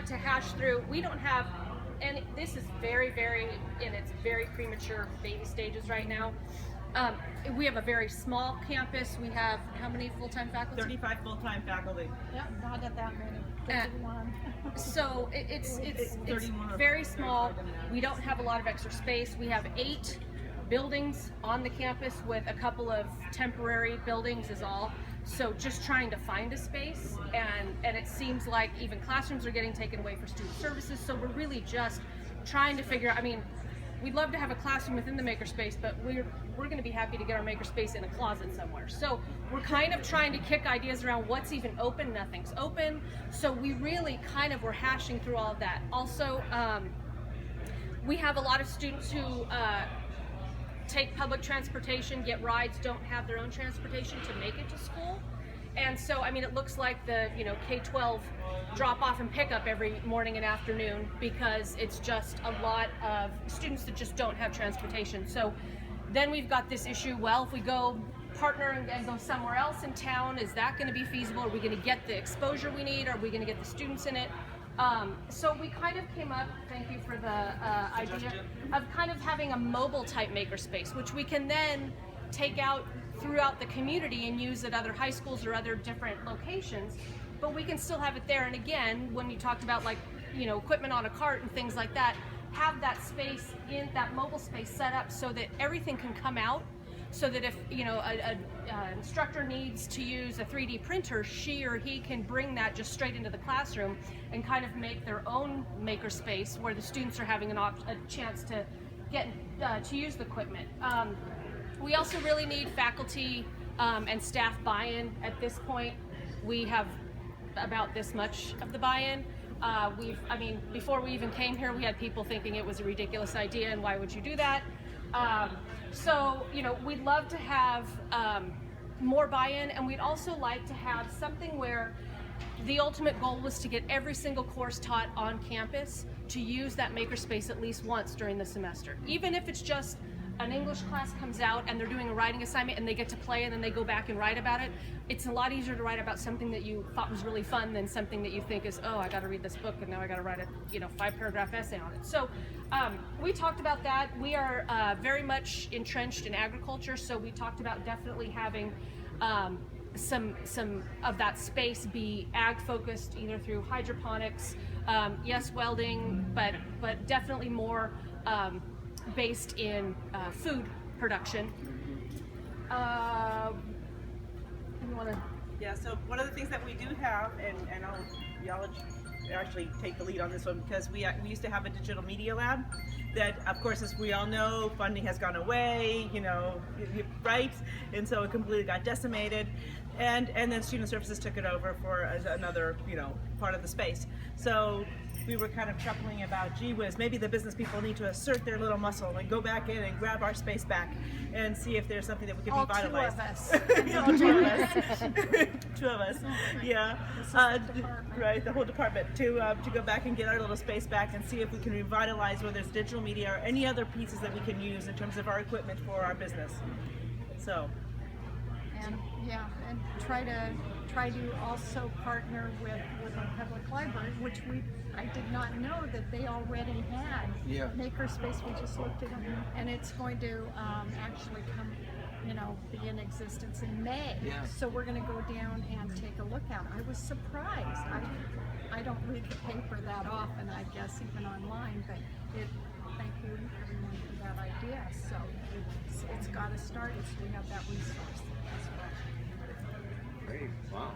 got to hash through. We don't have, and this is very, very in its very premature baby stages right now. We have a very small campus. We have how many full-time faculty? 35 full-time faculty. Yep, not at that many. 31. So it's very small. We don't have a lot of extra space. We have 8 buildings on the campus with a couple of temporary buildings is all. So just trying to find a space, and it seems like even classrooms are getting taken away for student services. So we're really just trying to figure out, I mean, we'd love to have a classroom within the makerspace, but we're going to be happy to get our makerspace in a closet somewhere. So we're kind of trying to kick ideas around what's even open. Nothing's open. So we really kind of were hashing through all of that. Also, we have a lot of students who take public transportation, get rides, don't have their own transportation to make it to school. And so, I mean, it looks like the, K-12 drop off and pick up every morning and afternoon, because it's just a lot of students that just don't have transportation. So then we've got this issue, well, if we go partner and go somewhere else in town, is that going to be feasible? Are we going to get the exposure we need? Are we going to get the students in it? So we kind of came up, thank you for the idea, of kind of having a mobile type makerspace, which we can then take out throughout the community and use at other high schools or other different locations, but we can still have it there. And again, when you talked about equipment on a cart and things like that, have that space in that mobile space set up so that everything can come out, so that if an instructor needs to use a 3D printer, she or he can bring that just straight into the classroom and kind of make their own makerspace where the students are having a chance to get to use the equipment. We also really need faculty and staff buy-in at this point. We have about this much of the buy-in. Before we even came here, we had people thinking it was a ridiculous idea and why would you do that? So, we'd love to have more buy-in, and we'd also like to have something where the ultimate goal was to get every single course taught on campus to use that makerspace at least once during the semester. Even if it's just an English class comes out and they're doing a writing assignment and they get to play and then they go back and write about it, it's a lot easier to write about something that you thought was really fun than something that you think is, oh, I got to read this book and now I got to write a 5-paragraph essay on it. So we talked about that. We are very much entrenched in agriculture, so we talked about definitely having some of that space be ag focused, either through hydroponics, yes, welding, but definitely more based in food production. You want to? Yeah. So one of the things that we do have, and y'all actually take the lead on this one, because we used to have a digital media lab that, of course, as we all know, funding has gone away, right? And so it completely got decimated. And then Student Services took it over for another, part of the space. So we were kind of chuckling about, gee whiz, maybe the business people need to assert their little muscle and go back in and grab our space back and see if there's something that we can revitalize. All 2 of us. All 2 of us. 2 of us. Yeah. Right, the whole department to go back and get our little space back and see if we can revitalize, whether it's digital media or any other pieces that we can use in terms of our equipment for our business. So. And try to also partner with our public library, which I did not know that they already had makerspace. We just looked at it, and it's going to actually come, be in existence in May. Yeah. So we're going to go down and take a look at it. I was surprised. I don't read the paper that often, I guess, even online, but thank you everyone for that idea. So it's got to start, so we have that resource as well. Great. Wow.